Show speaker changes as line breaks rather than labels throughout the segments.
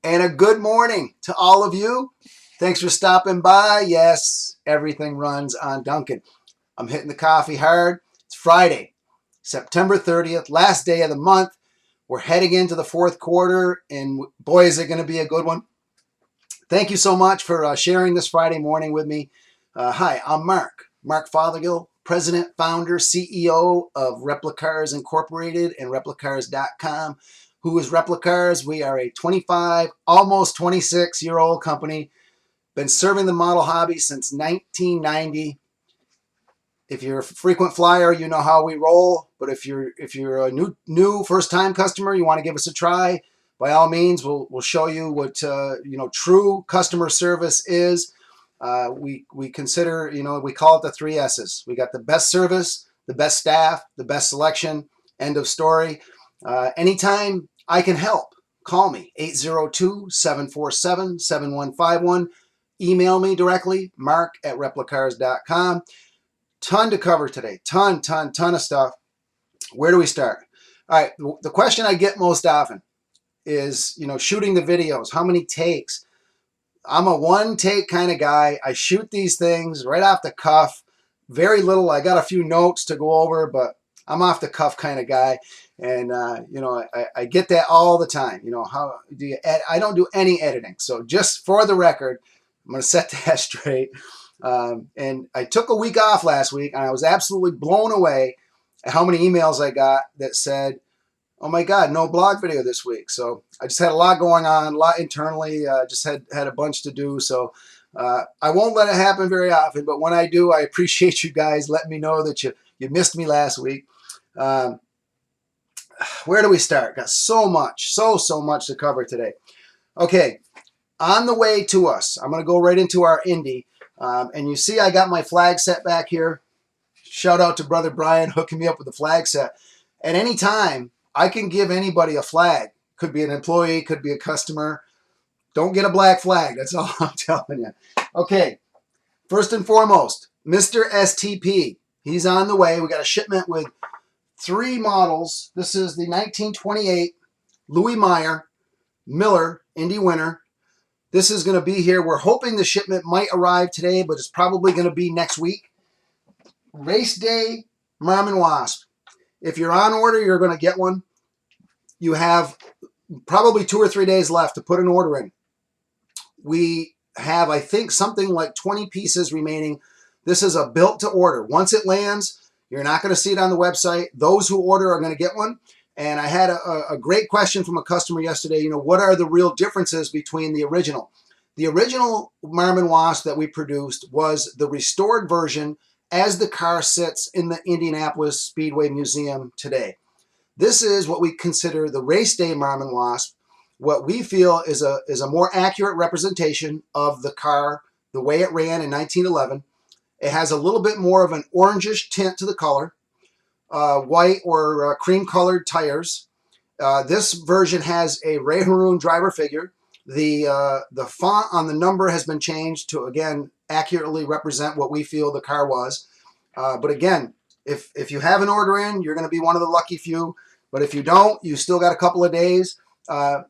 And a good morning to all of you. Thanks for stopping by. Yes, everything runs on Dunkin'. I'm hitting the coffee hard. It's Friday, September 30th, last day of the month. We're heading into the fourth quarter, and boy, is it going to be a good one. Thank you so much for sharing this Friday morning with me. Hi, I'm Mark Fothergill, President, Founder, CEO of Replicars Incorporated and Replicars.com. Who is Replicars? We are a 25, almost 26-year-old company. Been serving the model hobby since 1990. If you're a frequent flyer, you know how we roll. But if you're a new first time customer, you want to give us a try. By all means, we'll show you what true customer service is. We consider, we call it the 3 S's. We got the best service, the best staff, the best selection. End of story. Anytime I can help, call me 802-747-7151. Email me directly, mark@replicars.com. Ton to cover today. Ton of stuff. Where do we start? All right. The question I get most often is, shooting the videos. How many takes? I'm a one take kind of guy. I shoot these things right off the cuff. Very little. I got a few notes to go over, but I'm off the cuff kind of guy. And, I get that all the time. How do you I don't do any editing. So just for the record, I'm going to set that straight. And I took a week off last week, and I was absolutely blown away at how many emails I got that said, oh my God, no blog video this week. So I just had a lot going on, a lot internally, just had a bunch to do. So I won't let it happen very often, but when I do, I appreciate you guys letting me know that you missed me last week. Where do we start? Got so much to cover today. Okay, on the way to us, I'm going to go right into our Indy. And you see I got my flag set back here. Shout out to Brother Brian hooking me up with the flag set. At any time, I can give anybody a flag. Could be an employee, could be a customer. Don't get a black flag. That's all I'm telling you. Okay, first and foremost, Mr. STP. He's on the way. We got a shipment with 3 models. This is the 1928 Louis Meyer Miller Indy winner. This is going to be here. We're hoping the shipment might arrive today, but it's probably going to be next week. Race day Marmon Wasp. If you're on order, you're going to get one. You have probably 2 or 3 days left to put an order in. We have, I think, something like 20 pieces remaining. This is a built to order. Once it lands, you're not going to see it on the website. Those who order are going to get one. And I had a great question from a customer yesterday. What are the real differences between the original? The original Marmon Wasp that we produced was the restored version as the car sits in the Indianapolis Speedway Museum today. This is what we consider the race day Marmon Wasp. What we feel is a more accurate representation of the car, the way it ran in 1911. It has a little bit more of an orangish tint to the color. White or cream colored tires. This version has a Ray Haroon driver figure. The font on the number has been changed to, again, accurately represent what we feel the car was. But again, if you have an order in, you're going to be one of the lucky few. But if you don't, you still got a couple of days.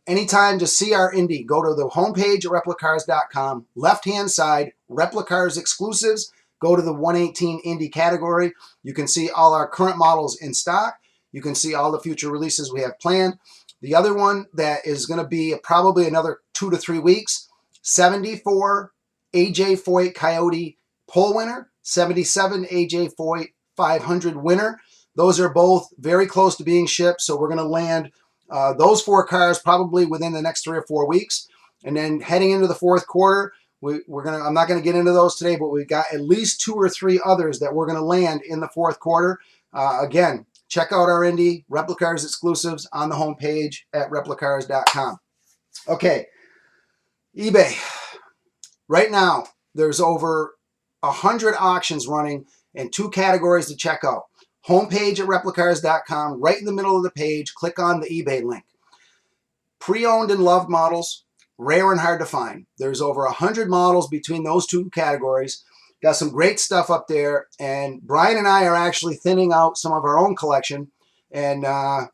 Anytime to see our Indy, go to the homepage at replicars.com, left-hand side, Replicars exclusives. Go to the 118 Indy category. You can see all our current models in stock. You can see all the future releases we have planned. The other one that is going to be probably another 2 to 3 weeks, 74 AJ Foyt Coyote pole winner, 77 AJ Foyt 500 winner. Those are both very close to being shipped, so we're going to land those 4 cars probably within the next 3 or 4 weeks. And then heading into the fourth quarter, I'm not going to get into those today, but we've got at least 2 or 3 others that we're going to land in the fourth quarter. Again, check out our Indy Replicars exclusives on the homepage at replicars.com. Okay, eBay. Right now, there's over 100 auctions running and 2 categories to check out. Homepage at replicars.com, right in the middle of the page, click on the eBay link. Pre-owned and loved models, rare and hard to find. There's over 100 models between those 2 categories. Got some great stuff up there, and Brian and I are actually thinning out some of our own collection. And I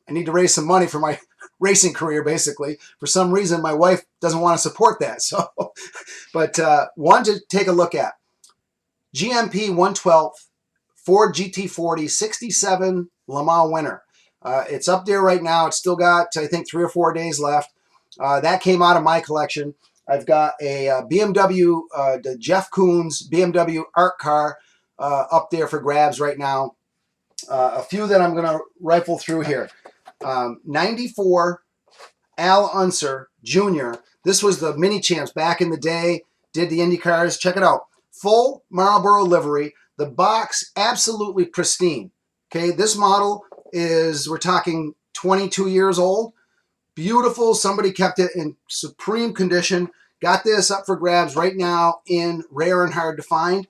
I need to raise some money for my racing career, basically. For some reason, my wife doesn't want to support that. So, but one to take a look at. GMP 112 Ford GT40 67 Le Mans winner. It's up there right now. It's still got, I think, 3 or 4 days left. That came out of my collection. I've got a BMW, the Jeff Koons BMW art car up there for grabs right now. A few that I'm going to rifle through here. 94 Al Unser Jr. This was the mini champs back in the day. Did the Indy cars. Check it out. Full Marlboro livery. The box absolutely pristine. Okay, this model is, we're talking 22 years old. Beautiful. Somebody kept it in supreme condition. Got this up for grabs right now in rare and hard to find.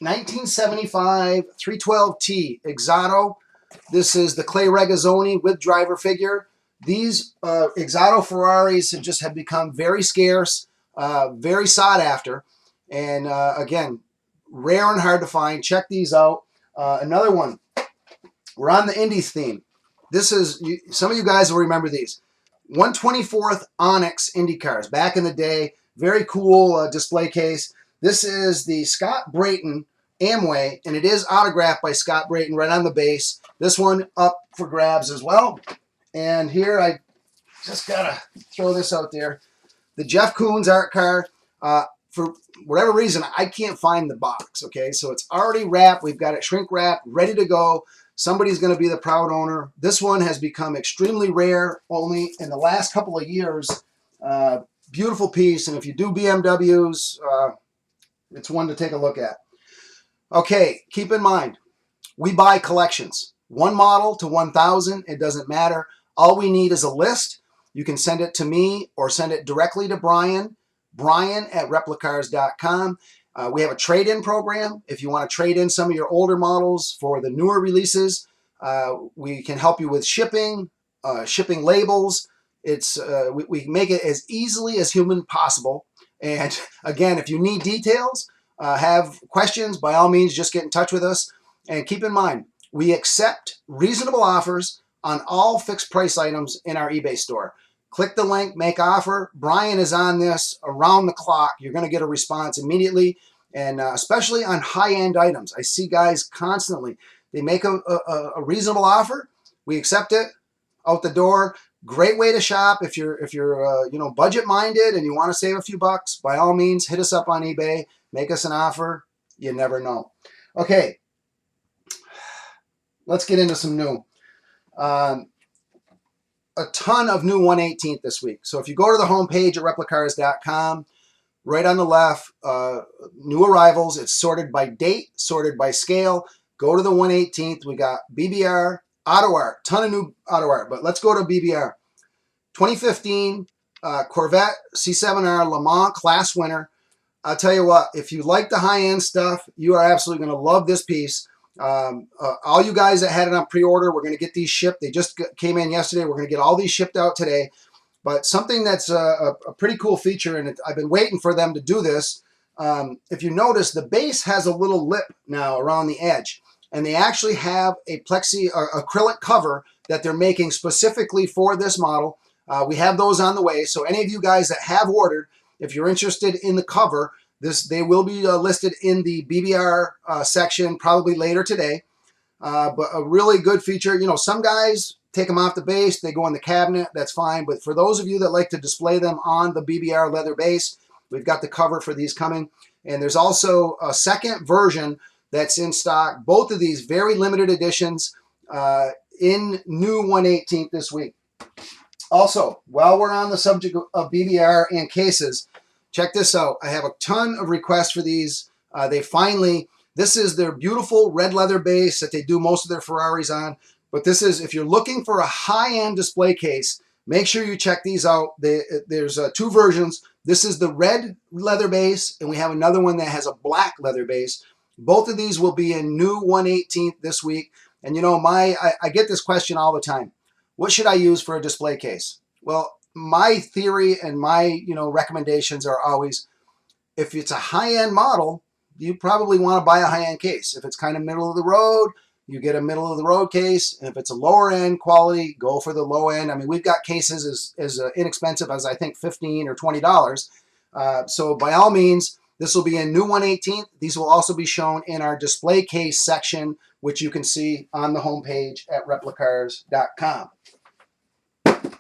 1975 312T Exato. This is the Clay Regazzoni with driver figure. These Exato Ferraris have become very scarce, very sought after, and again, rare and hard to find. Check these out. Another one. We're on the Indies theme. This is, some of you guys will remember these. 124th Onyx Indy cars. Back in the day, very cool display case. This is the Scott Brayton Amway, and it is autographed by Scott Brayton right on the base. This one up for grabs as well. And here I just gotta throw this out there. The Jeff Koons art car. For whatever reason, I can't find the box. Okay, so it's already wrapped. We've got it shrink wrapped, ready to go. Somebody's going to be the proud owner. This one has become extremely rare only in the last couple of years. Beautiful piece, and if you do BMWs, it's one to take a look at. Okay, keep in mind, we buy collections. One model to 1,000, it doesn't matter. All we need is a list. You can send it to me or send it directly to Brian, brian@replicars.com. We have a trade-in program. If you want to trade in some of your older models for the newer releases, we can help you with shipping, shipping labels. We make it as easily as human possible. And again, if you need details, have questions, by all means, just get in touch with us. And keep in mind, we accept reasonable offers on all fixed price items in our eBay store. Click the link, make offer. Brian is on this around the clock. You're going to get a response immediately, and especially on high-end items. I see guys constantly. They make a reasonable offer. We accept it out the door. Great way to shop if you're budget-minded and you want to save a few bucks. By all means, hit us up on eBay. Make us an offer. You never know. Okay, let's get into some new. A ton of new 118th this week. So if you go to the homepage at replicars.com, right on the left, new arrivals. It's sorted by date, sorted by scale. Go to the 118th. We got BBR, auto art, ton of new auto art. But let's go to BBR. 2015 Corvette C7R Le Mans class winner. I'll tell you what, if you like the high-end stuff, you are absolutely going to love this piece. All you guys that had it on pre-order, we're going to get these shipped. They just came in yesterday. We're going to get all these shipped out today. But something that's a pretty cool feature, and I've been waiting for them to do this. If you notice, the base has a little lip now around the edge, and they actually have a acrylic cover that they're making specifically for this model. We have those on the way. So any of you guys that have ordered, if you're interested in the cover, they will be listed in the BBR section probably later today. But a really good feature. You know, some guys take them off the base, they go in the cabinet, that's fine. But for those of you that like to display them on the BBR leather base, we've got the cover for these coming. And there's also a second version that's in stock. Both of these very limited editions in new 118th this week. Also, while we're on the subject of BBR and cases, check this out. I have a ton of requests for these. This is their beautiful red leather base that they do most of their Ferraris on. But this is, if you're looking for a high-end display case, make sure you check these out. There's two versions. This is the red leather base, and we have another one that has a black leather base. Both of these will be in new 118th this week. And you know, I get this question all the time. What should I use for a display case? Well, my theory and my recommendations are always, if it's a high-end model, you probably want to buy a high-end case. If it's kind of middle of the road, you get a middle of the road case. And if it's a lower end quality, go for the low end. I mean, we've got cases as inexpensive as I think $15 or $20. So by all means, this will be in new 1/18. These will also be shown in our display case section, which you can see on the homepage at replicars.com.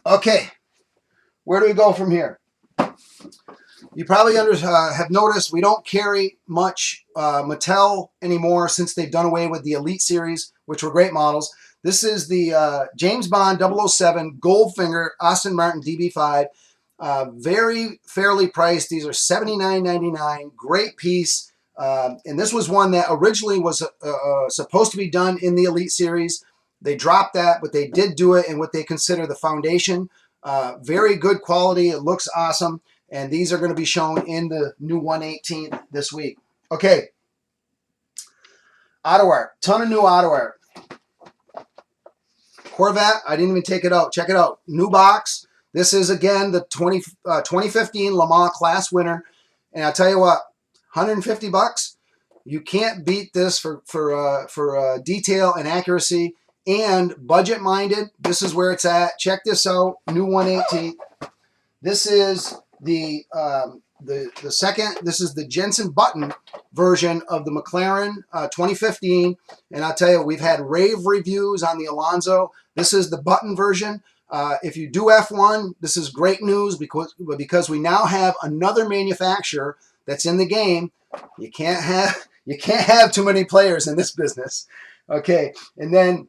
Okay, where do we go from here? You probably have noticed we don't carry much Mattel anymore since they've done away with the Elite series, which were great models. This is the James Bond 007 Goldfinger Aston Martin DB5. Very fairly priced. These are $79.99. Great piece. And this was one that originally was supposed to be done in the Elite series. They dropped that, but they did do it in what they consider the foundation. Very good quality. It looks awesome. And these are going to be shown in the new 1/18 this week. Okay. Auto art. Ton of new auto art. Corvette. I didn't even take it out. Check it out. New box. This is, again, the 2015 Le Mans class winner. And I'll tell you what, $150. You can't beat this for detail and accuracy and budget-minded. This is where it's at. Check this out. New 1/18. This is the second. This is the Jensen Button version of the McLaren 2015. And I'll tell you, we've had rave reviews on the Alonso. This is the Button version. If you do F1, this is great news because we now have another manufacturer that's in the game. You can't have too many players in this business. Okay, and then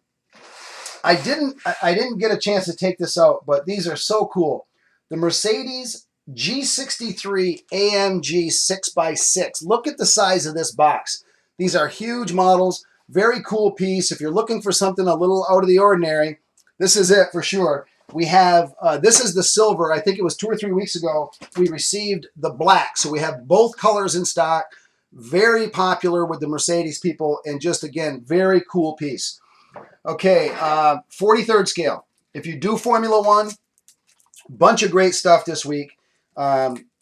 I didn't get a chance to take this out, but these are so cool. The Mercedes G63 AMG 6x6. Look at the size of this box. These are huge models. Very cool piece. If you're looking for something a little out of the ordinary, this is it for sure. We have, this is the silver. I think it was 2 or 3 weeks ago, we received the black. So we have both colors in stock. Very popular with the Mercedes people. And just, again, very cool piece. Okay, 43rd scale. If you do Formula One, bunch of great stuff this week.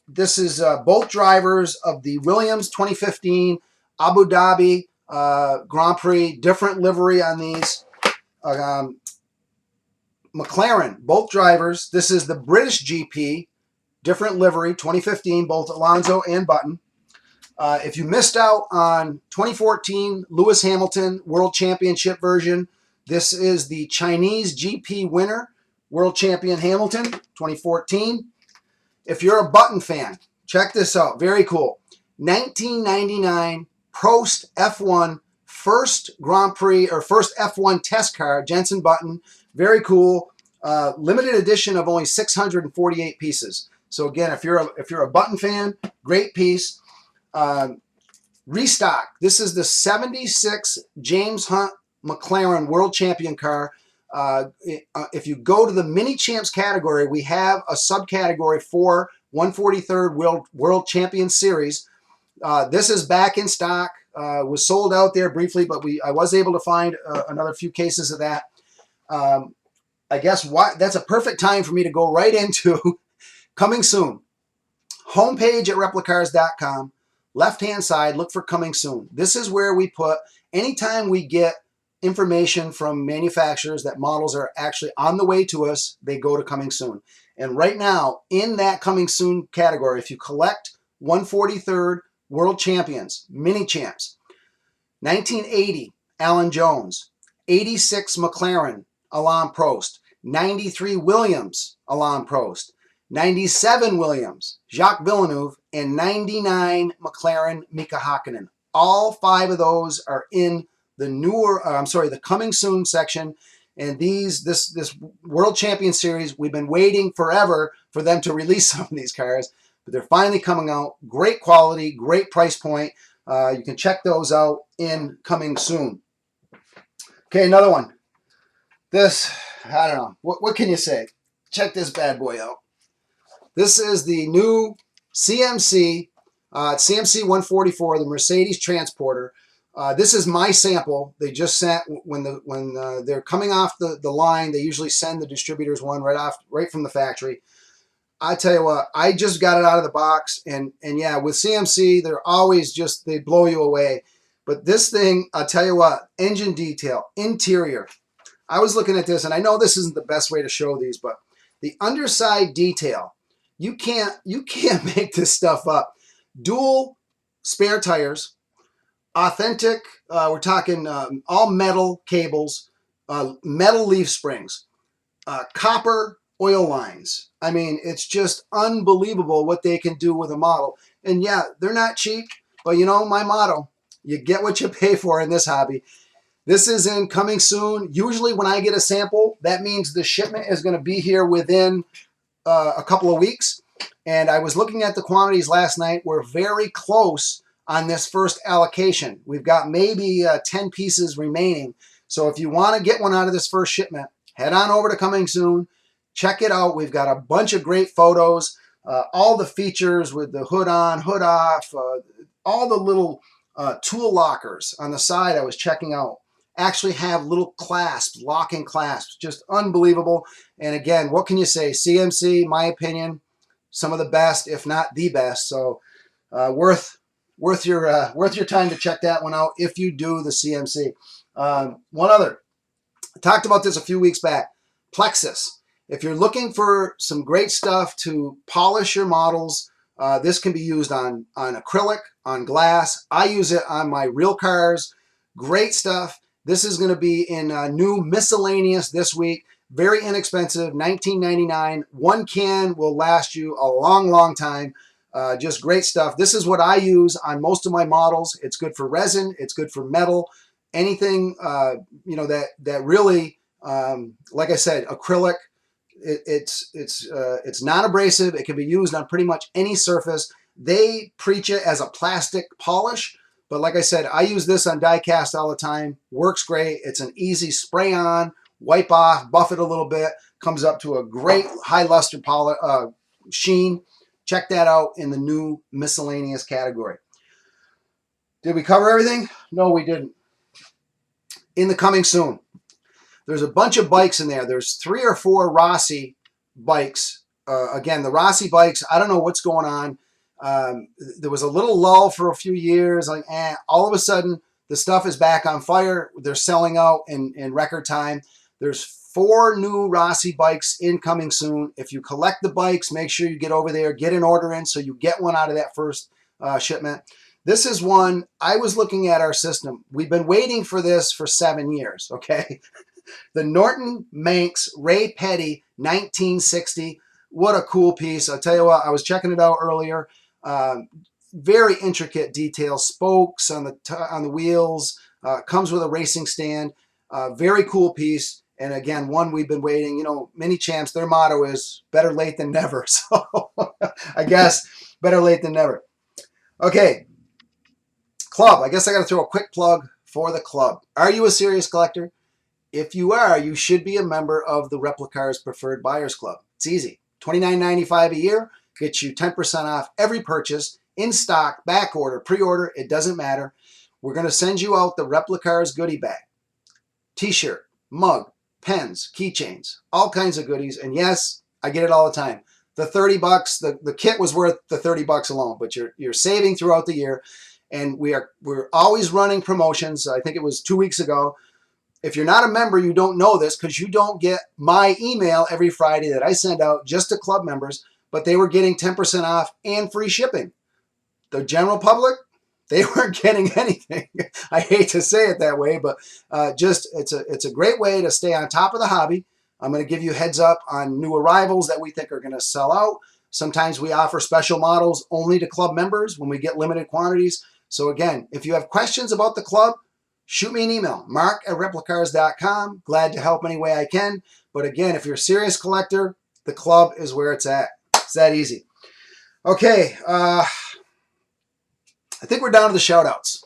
This is both drivers of the Williams 2015 Abu Dhabi Grand Prix. Different livery on these. McLaren, both drivers. This is the British GP, different livery, 2015, both Alonso and Button. If you missed out on 2014 Lewis Hamilton World Championship version, this is the Chinese GP winner, World Champion Hamilton, 2014. If you're a Button fan, check this out. Very cool. 1999 Prost F1 first Grand Prix or first F1 test car, Jensen Button. Very cool. Limited edition of only 648 pieces. So again, if you're a Button fan, great piece. Restock. This is the 76 James Hunt McLaren World Champion car. If you go to the Mini Champs category, we have a subcategory for 143rd World Champion Series. This is back in stock. Was sold out there briefly, but I was able to find another few cases of that. I guess that's a perfect time for me to go right into coming soon. Homepage at replicars.com. Left-hand side, look for coming soon. This is where we put, anytime we get information from manufacturers that models are actually on the way to us, they go to coming soon. And right now, in that coming soon category, if you collect 143rd World Champions, Mini Champs, 1980, Alan Jones, 86 McLaren, Alain Prost, 93 Williams, Alain Prost, 97 Williams, Jacques Villeneuve, and 99 McLaren, Mika Hakkinen. All 5 of those are in the the coming soon section. And this World Champion Series, we've been waiting forever for them to release some of these cars, but they're finally coming out. Great quality, great price point. You can check those out in coming soon. Okay, another one. This, I don't know. What can you say? Check this bad boy out. This is the new CMC, CMC 144, the Mercedes Transporter. This is my sample. They just sent, when they're coming off the line, they usually send the distributors one right from the factory. I tell you what, I just got it out of the box, and yeah, with CMC, they're always they blow you away. But this thing, I'll tell you what, engine detail, interior. I was looking at this, and I know this isn't the best way to show these, but the underside detail, you can't make this stuff up. Dual spare tires, authentic, we're talking all metal cables, metal leaf springs, copper oil lines. I mean, it's just unbelievable what they can do with a model. And yeah, they're not cheap, but you know, my motto, you get what you pay for in this hobby. This is in coming soon. Usually when I get a sample, that means the shipment is going to be here within a couple of weeks. And I was looking at the quantities last night. We're very close on this first allocation. We've got maybe 10 pieces remaining. So if you want to get one out of this first shipment, head on over to Coming Soon. Check it out. We've got a bunch of great photos, all the features with the hood on, hood off, all the little tool lockers on the side I was checking out. Actually have little clasps, locking clasps, just unbelievable. And again, what can you say? CMC, my opinion, some of the best, if not the best. So worth your time to check that one out if you do the CMC. One other, I talked about this a few weeks back, Plexus. If you're looking for some great stuff to polish your models, this can be used on acrylic, on glass. I use it on my real cars. Great stuff. This is going to be in new miscellaneous this week. Very inexpensive, $19.99. One can will last you a long, long time. Just great stuff. This is what I use on most of my models. It's good for resin. It's good for metal. Anything you know that really, like I said, acrylic. It's non-abrasive. It can be used on pretty much any surface. They preach it as a plastic polish. But like I said, I use this on die cast all the time. Works great. It's an easy spray on, wipe off, buff it a little bit. Comes up to a great high luster sheen. Check that out in the new miscellaneous category. Did we cover everything? No, we didn't. In the coming soon, there's a bunch of bikes in there. There's 3 or 4 Rossi bikes. Again, the Rossi bikes, I don't know what's going on. There was a little lull for a few years. Like, all of a sudden, the stuff is back on fire. They're selling out in record time. There's 4 new Rossi bikes incoming soon. If you collect the bikes, make sure you get over there, get an order in so you get one out of that first shipment. This is one, I was looking at our system. We've been waiting for this for 7 years, okay? The Norton Manx Ray Petty 1960. What a cool piece. I'll tell you what, I was checking it out earlier. Very intricate detail, spokes on the wheels, comes with a racing stand. Very cool piece. And again, one we've been waiting. You know, Mini Champs, their motto is better late than never. So I guess better late than never. Okay, club. I guess I got to throw a quick plug for the club. Are you a serious collector? If you are, you should be a member of the Replicas Preferred Buyers Club. It's easy. $29.95 a year gets you 10% off every purchase, in stock, back order, pre-order, it doesn't matter. We're going to send you out the Replicas goodie bag. T-shirt, mug, pens, keychains, all kinds of goodies. And yes, I get it all the time. The 30 bucks, the kit was worth the 30 bucks alone, but you're saving throughout the year. And we're always running promotions. I think it was 2 weeks ago. If you're not a member, you don't know this because you don't get my email every Friday that I send out just to club members, but they were getting 10% off and free shipping. The general public, they weren't getting anything. I hate to say it that way, but it's a great way to stay on top of the hobby. I'm going to give you heads up on new arrivals that we think are going to sell out. Sometimes we offer special models only to club members when we get limited quantities. So again, if you have questions about the club, shoot me an email, mark@replicars.com. Glad to help any way I can. But again, if you're a serious collector, the club is where it's at. It's that easy. Okay, I think we're down to the shout-outs.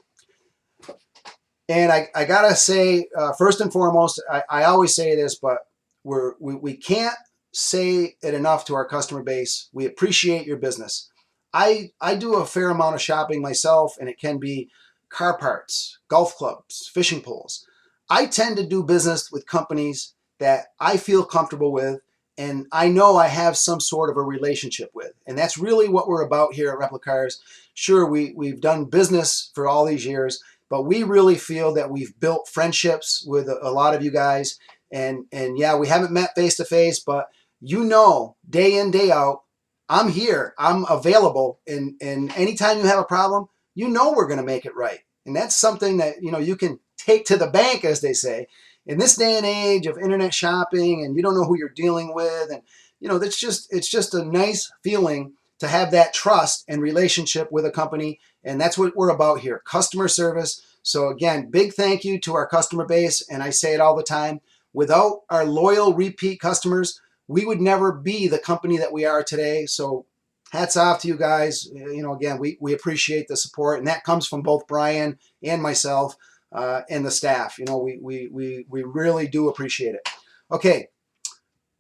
And I got to say, first and foremost, I always say this, but we can't say it enough to our customer base. We appreciate your business. I do a fair amount of shopping myself, and it can be car parts, golf clubs, fishing poles. I tend to do business with companies that I feel comfortable with and I know I have some sort of a relationship with. And that's really what we're about here at Replicars. Sure, we've done business for all these years, but we really feel that we've built friendships with a lot of you guys. And yeah, we haven't met face to face, but you know, day in, day out, I'm here, I'm available. And anytime you have a problem, you know we're going to make it right. And that's something that, you know, you can take to the bank, as they say. In this day and age of internet shopping, and you don't know who you're dealing with, and you know, it's just a nice feeling to have that trust and relationship with a company. And that's what we're about here, customer service. So again, big thank you to our customer base. And I say it all the time, without our loyal repeat customers, we would never be the company that we are today. So hats off to you guys. You know, again, we appreciate the support, and that comes from both Brian and myself and the staff. You know, we really do appreciate it. Okay,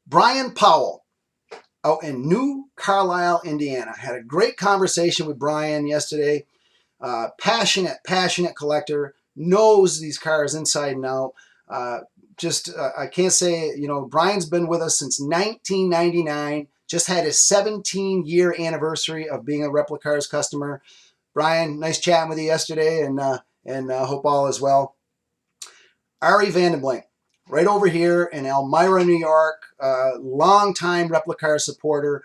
Brian Powell out in New Carlisle, Indiana. Had a great conversation with Brian yesterday. Passionate collector, knows these cars inside and out. I can't say, you know, Brian's been with us since 1999, just had his 17-year anniversary of being a Replicars customer. Brian, nice chatting with you yesterday, and hope all is well. Ari Vandenblink, right over here in Elmira, New York, longtime Replicar supporter,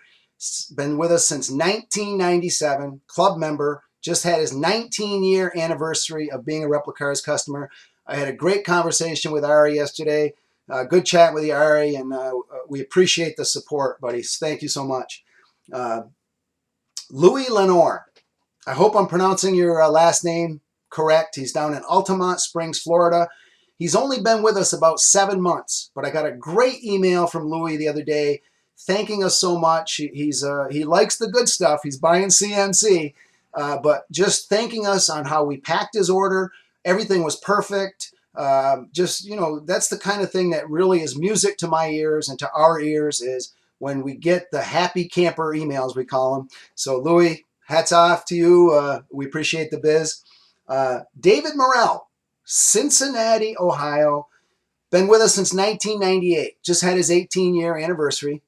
been with us since 1997, club member, just had his 19-year anniversary of being a Replicars customer. I had a great conversation with Ari yesterday. Good chat with you, Ari, and we appreciate the support, buddies. Thank you so much. Louis Lenore, I hope I'm pronouncing your last name correct. He's down in Altamont Springs, Florida. He's only been with us about 7 months, but I got a great email from Louis the other day thanking us so much. He likes the good stuff. He's buying CMC, but just thanking us on how we packed his order. Everything was perfect. Just, you know, that's the kind of thing that really is music to my ears and to our ears, is when we get the happy camper emails, we call them. So Louis, hats off to you. We appreciate the biz. David Morrell, Cincinnati, Ohio. Been with us since 1998. Just had his 18-year anniversary.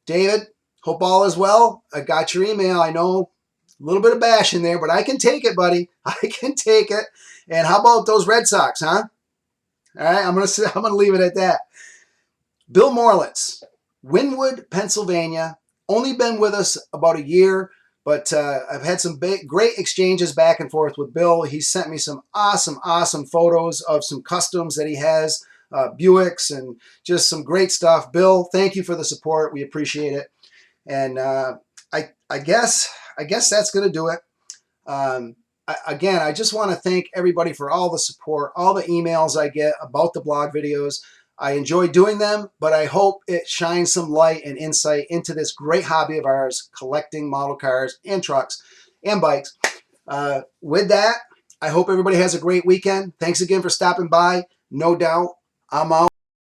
David, hope all is well. I got your email. I know a little bit of bash in there, but I can take it, buddy. I can take it. And how about those Red Sox, huh? All right, I'm gonna leave it at that. Bill Morlitz, Wynwood, Pennsylvania. Only been with us about a year, but I've had some great exchanges back and forth with Bill. He sent me some awesome photos of some customs that he has, Buicks, and just some great stuff. Bill, thank you for the support. We appreciate it. And I guess that's going to do it. Again, I just want to thank everybody for all the support, all the emails I get about the blog videos. I enjoy doing them, but I hope it shines some light and insight into this great hobby of ours, collecting model cars and trucks and bikes. With that, I hope everybody has a great weekend. Thanks again for stopping by. No doubt, I'm out.